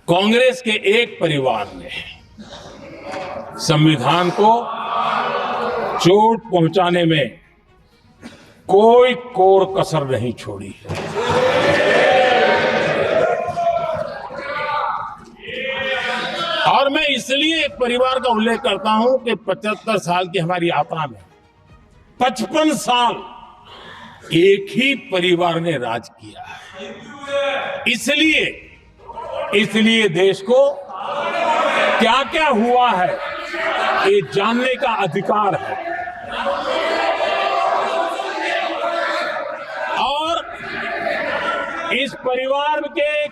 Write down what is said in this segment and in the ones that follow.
कांग्रेस के एक परिवार ने संविधान को चोट पहुंचाने में कोई कोर कसर नहीं छोड़ी है। और मैं इसलिए एक परिवार का उल्लेख करता हूं कि 75 साल की हमारी यात्रा में 55 साल एक ही परिवार ने राज किया है। इसलिए देश को क्या क्या हुआ है ये जानने का अधिकार है। और इस परिवार के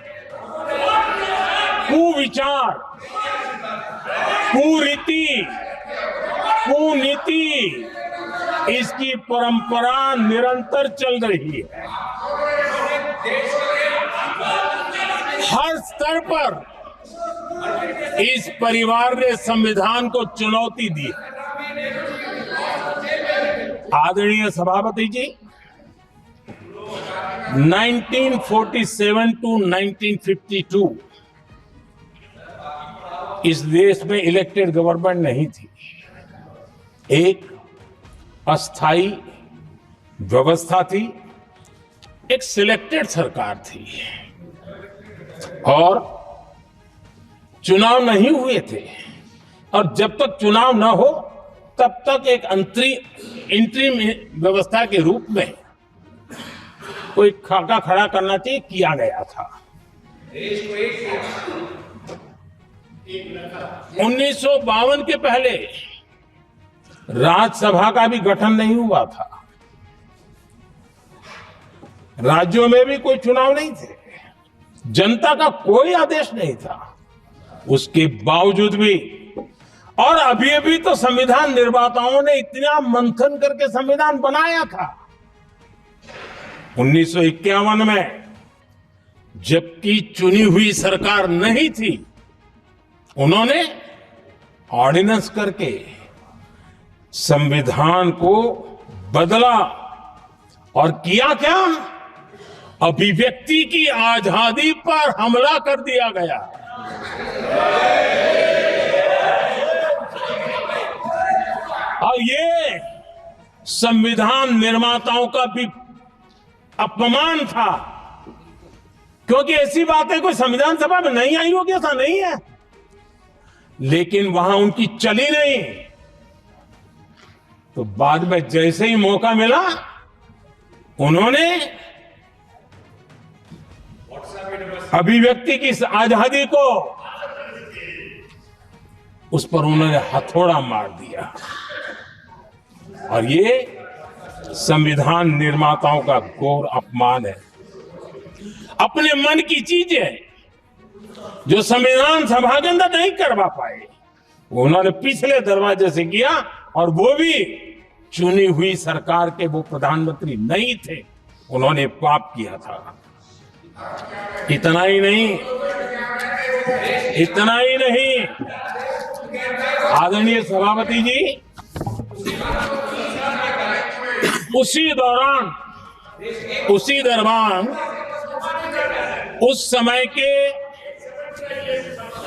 कुविचार, कुरीति, कुनीति, इसकी परंपरा निरंतर चल रही है। हर स्तर पर इस परिवार ने संविधान को चुनौती दी। आदरणीय सभापति जी, 1947 टू 1952 इस देश में इलेक्टेड गवर्नमेंट नहीं थी। एक अस्थाई व्यवस्था थी, एक सिलेक्टेड सरकार थी और चुनाव नहीं हुए थे। और जब तक चुनाव न हो तब तक एक इंटरिम व्यवस्था के रूप में कोई खाका खड़ा करना चाहिए, किया गया था। 1952 के पहले राज्यसभा का भी गठन नहीं हुआ था। राज्यों में भी कोई चुनाव नहीं थे, जनता का कोई आदेश नहीं था। उसके बावजूद भी, और अभी तो संविधान निर्माताओं ने इतना मंथन करके संविधान बनाया था। 1951 में जबकि चुनी हुई सरकार नहीं थी, उन्होंने ऑर्डिनेंस करके संविधान को बदला और किया क्या? अभिव्यक्ति की आजादी पर हमला कर दिया गया। और ये संविधान निर्माताओं का भी अपमान था, क्योंकि ऐसी बातें कोई संविधान सभा में नहीं आई होगी, ऐसा नहीं है, लेकिन वहां उनकी चली नहीं। तो बाद में जैसे ही मौका मिला, उन्होंने अभिव्यक्ति की आजादी को, उस पर उन्होंने हथौड़ा मार दिया। और ये संविधान निर्माताओं का घोर अपमान है। अपने मन की चीजें जो संविधान सभा के अंदर नहीं करवा पाए, उन्होंने पिछले दरवाजे से किया, और वो भी चुनी हुई सरकार के वो प्रधानमंत्री नहीं थे, उन्होंने पाप किया था। इतना ही नहीं, आदरणीय सभापति जी, उसी दौरान उस समय के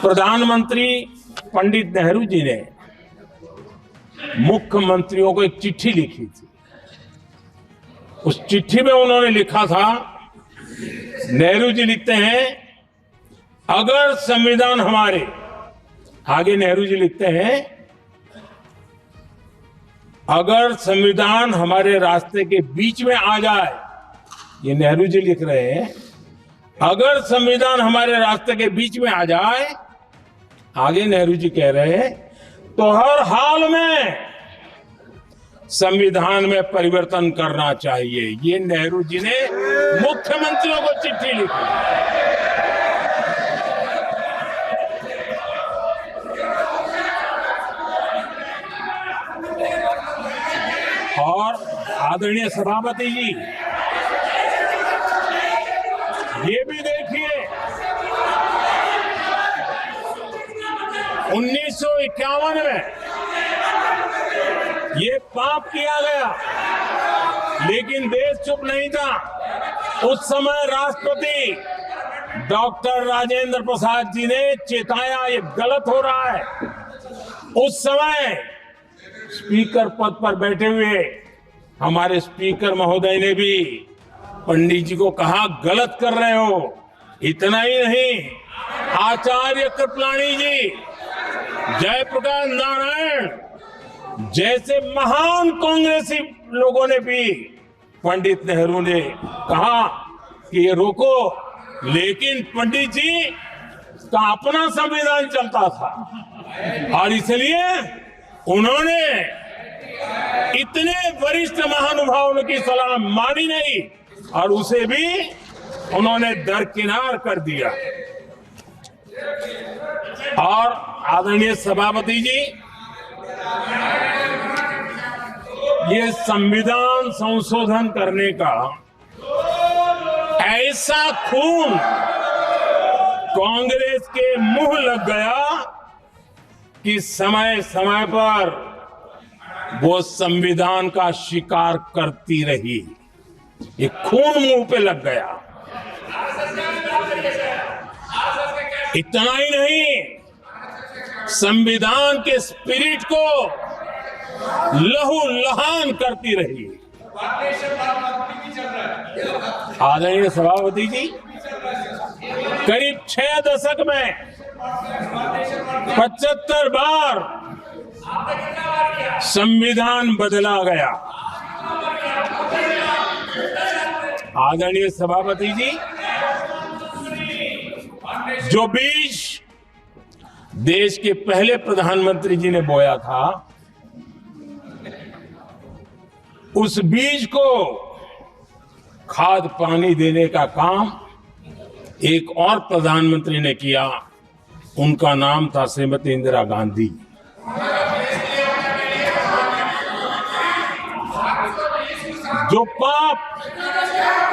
प्रधानमंत्री पंडित नेहरू जी ने मुख्यमंत्रियों को एक चिट्ठी लिखी थी। उस चिट्ठी में उन्होंने लिखा था, नेहरू जी लिखते हैं, अगर संविधान हमारे, आगे नेहरू जी लिखते हैं, अगर संविधान हमारे रास्ते के बीच में आ जाए, ये नेहरू जी लिख रहे हैं, अगर संविधान हमारे रास्ते के बीच में आ जाए, आगे नेहरू जी कह रहे हैं, तो हर हाल में संविधान में परिवर्तन करना चाहिए। ये नेहरू जी ने मुख्यमंत्रियों को चिट्ठी लिखी। और आदरणीय सभापति जी, ये भी देखिए, 1951 में ये पाप किया गया, लेकिन देश चुप नहीं था। उस समय राष्ट्रपति डॉक्टर राजेंद्र प्रसाद जी ने चेताया ये गलत हो रहा है। उस समय स्पीकर पद पर बैठे हुए हमारे स्पीकर महोदय ने भी पंडित जी को कहा, गलत कर रहे हो। इतना ही नहीं, आचार्य कृपलानी जी, जयप्रकाश नारायण जैसे महान कांग्रेसी लोगों ने भी पंडित नेहरू ने कहा कि ये रोको, लेकिन पंडित जी का अपना संविधान चलता था और इसलिए उन्होंने इतने वरिष्ठ महानुभावों की सलाह मानी नहीं और उसे भी उन्होंने दरकिनार कर दिया। और आदरणीय सभापति जी, ये संविधान संशोधन करने का ऐसा खून कांग्रेस के मुंह लग गया कि समय समय पर वो संविधान का शिकार करती रही। ये खून मुंह पे लग गया। इतना ही नहीं, संविधान के स्पिरिट को लहूलुहान करती रही। आदरणीय सभापति जी, करीब 6 दशक में 75 बार संविधान बदला गया। आदरणीय सभापति जी, जो बीज देश के पहले प्रधानमंत्री जी ने बोया था, उस बीज को खाद पानी देने का काम एक और प्रधानमंत्री ने किया। उनका नाम था श्रीमती इंदिरा गांधी। जो पाप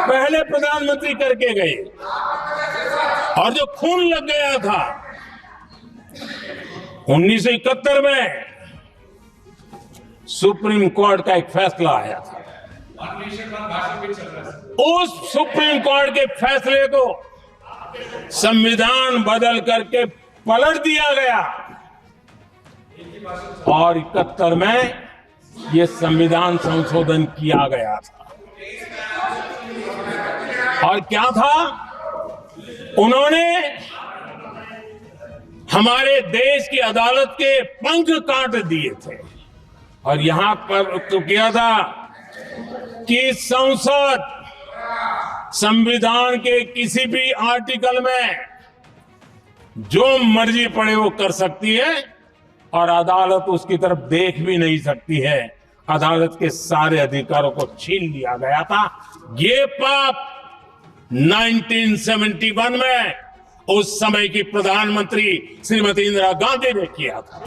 पहले प्रधानमंत्री करके गए और जो खून लग गया था 1971 में, सुप्रीम कोर्ट का एक फैसला आया था। उस सुप्रीम कोर्ट के फैसले को संविधान बदल करके पलट दिया गया और 71 में ये संविधान संशोधन किया गया था। और क्या था, उन्होंने हमारे देश की अदालत के पंख काट दिए थे और यहां पर तो किया था कि संसद संविधान के किसी भी आर्टिकल में जो मर्जी पड़े वो कर सकती है और अदालत उसकी तरफ देख भी नहीं सकती है। अदालत के सारे अधिकारों को छीन लिया गया था। ये पाप 1971 में उस समय की प्रधानमंत्री श्रीमती इंदिरा गांधी ने किया था।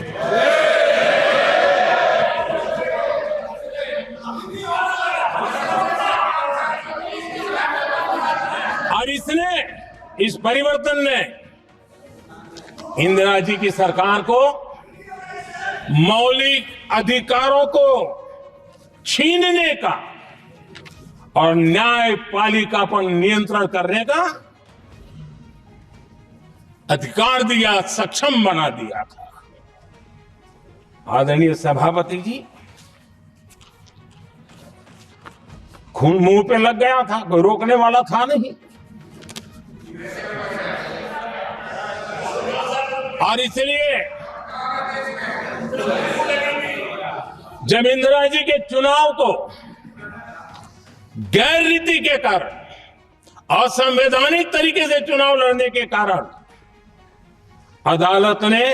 और इस परिवर्तन ने इंदिरा जी की सरकार को मौलिक अधिकारों को छीनने का और न्यायपालिका पर नियंत्रण करने का अधिकार दिया, सक्षम बना दिया था। आदरणीय सभापति जी, खून मुंह पे लग गया था, कोई रोकने वाला था नहीं। और इसलिए जब इंदिरा जी के चुनाव को गैर रीति के कारण, असंवैधानिक तरीके से चुनाव लड़ने के कारण अदालत ने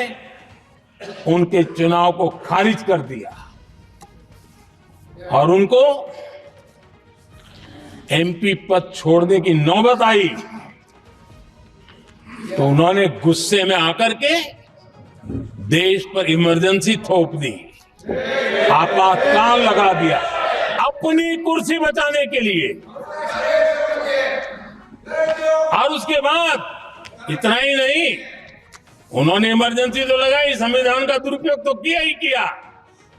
उनके चुनाव को खारिज कर दिया और उनको एमपी पद छोड़ने की नौबत आई, तो उन्होंने गुस्से में आकर के देश पर इमरजेंसी थोप दी, आपातकाल लगा दिया अपनी कुर्सी बचाने के लिए। और उसके बाद इतना ही नहीं, उन्होंने इमरजेंसी तो लगाई, संविधान का दुरुपयोग तो किया ही किया,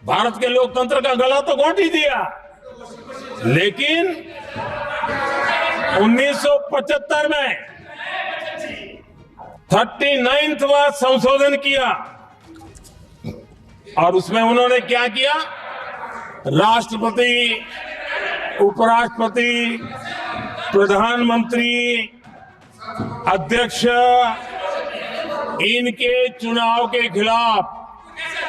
भारत के लोकतंत्र का गला तो घोंट ही दिया। लेकिन 1975 में 39वां संशोधन किया और उसमें उन्होंने क्या किया, राष्ट्रपति, उपराष्ट्रपति, प्रधानमंत्री, अध्यक्ष, इनके चुनाव के खिलाफ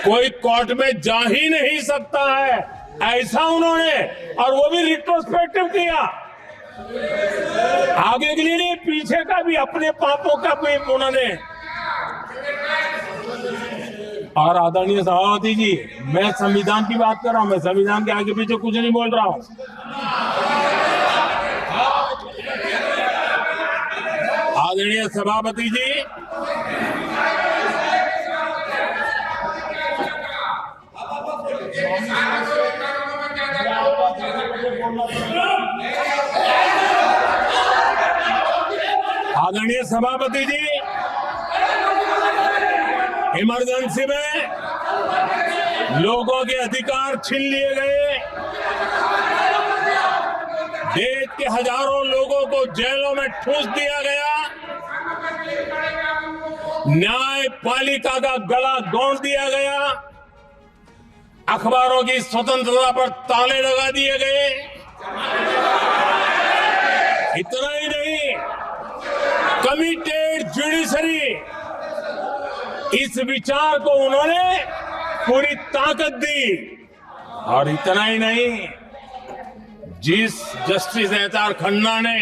कोई कोर्ट में जा ही नहीं सकता है, ऐसा उन्होंने, और वो भी रिट्रोस्पेक्टिव किया, आगे के लिए नहीं, पीछे का भी, अपने पापों का भी उन्होंने। और आदरणीय सभापति जी, मैं संविधान की बात कर रहा हूं, मैं संविधान के आगे पीछे कुछ नहीं बोल रहा हूं। आदरणीय सभापति जी, आदरणीय सभापति जी, इमरजेंसी में लोगों के अधिकार छीन लिए गए, देश के हजारों लोगों को जेलों में ठूंस दिया गया, न्यायपालिका का गला दौड़ दिया गया, अखबारों की स्वतंत्रता पर ताले लगा दिए गए। इतना ही नहीं, कमिटेड जुडिशरी, इस विचार को उन्होंने पूरी ताकत दी। और इतना ही नहीं, जिस जस्टिस एच.आर. खन्ना ने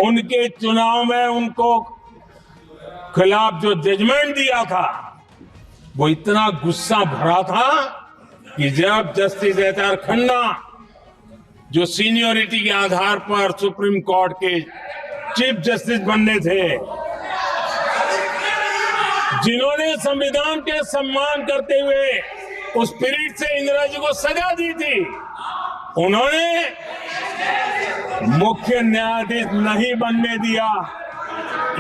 उनके चुनाव में उनको खिलाफ जो जजमेंट दिया था, वो इतना गुस्सा भरा था कि जब जस्टिस एच.आर. खन्ना, जो सीनियरिटी के आधार पर सुप्रीम कोर्ट के चीफ जस्टिस बनने थे, जिन्होंने संविधान के सम्मान करते हुए उस पीरियड से इंदिरा जी को सजा दी थी, उन्होंने मुख्य न्यायाधीश नहीं बनने दिया।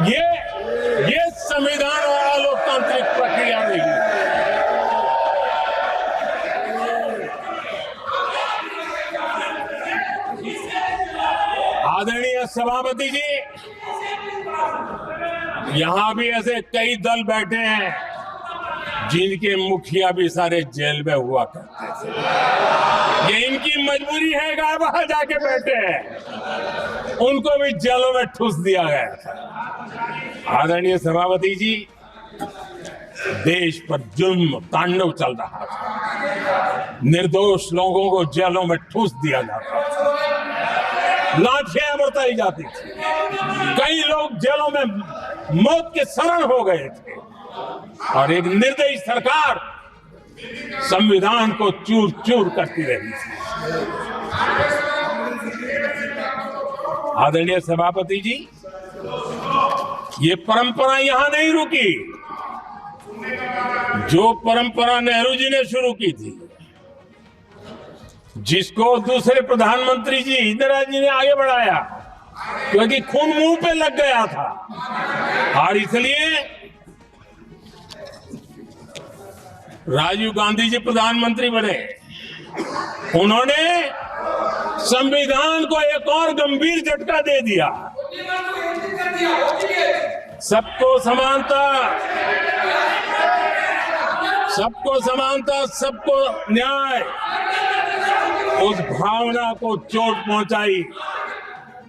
ये संविधान और लोकतांत्रिक प्रक्रिया नहीं। आदरणीय सभापति जी, यहां भी ऐसे कई दल बैठे हैं जिनके मुखिया भी सारे जेल में हुआ करते थे। ये इनकी मजबूरी है कि वहां जाके बैठे हैं, उनको भी जेलों में ठूस दिया गया था। आदरणीय सभापति जी, देश पर जुल्म तांडव चल रहा था, निर्दोष लोगों को जेलों में ठूस दिया जाता था, लाठियां बरताई जाती थी, कई लोग जेलों में मौत के शरण हो गए थे, और एक निर्दयी सरकार संविधान को चूर चूर करती रही थी। आदरणीय सभापति जी, ये परंपरा यहां नहीं रुकी। जो परंपरा नेहरू जी ने शुरू की थी, जिसको दूसरे प्रधानमंत्री जी इंदिरा जी ने आगे बढ़ाया, क्योंकि खून मुंह पे लग गया था, और इसलिए राजीव गांधी जी प्रधानमंत्री बने। उन्होंने संविधान को एक और गंभीर झटका दे दिया। सबको समानता, सबको समानता, सबको न्याय, उस भावना को चोट पहुंचाई।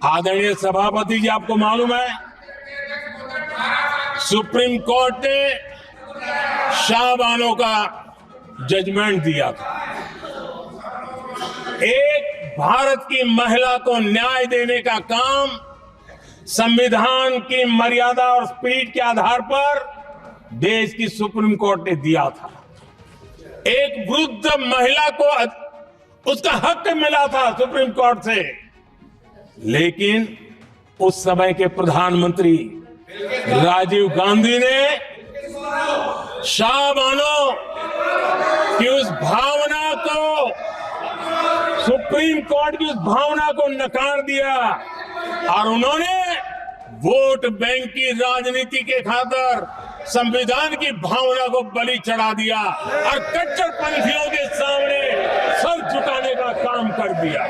आदरणीय सभापति जी, आपको मालूम है, सुप्रीम कोर्ट ने शाहबानो का जजमेंट दिया था। एक भारत की महिला को न्याय देने का काम संविधान की मर्यादा और स्पिरिट के आधार पर देश की सुप्रीम कोर्ट ने दिया था। एक वृद्ध महिला को उसका हक मिला था सुप्रीम कोर्ट से, लेकिन उस समय के प्रधानमंत्री राजीव गांधी ने शाहबानो की उस भावना को, सुप्रीम कोर्ट की उस भावना को नकार दिया, और उन्होंने वोट बैंक की राजनीति के खातिर संविधान की भावना को बलि चढ़ा दिया और कट्टरपंथियों के सामने सर झुकाने का काम कर दिया।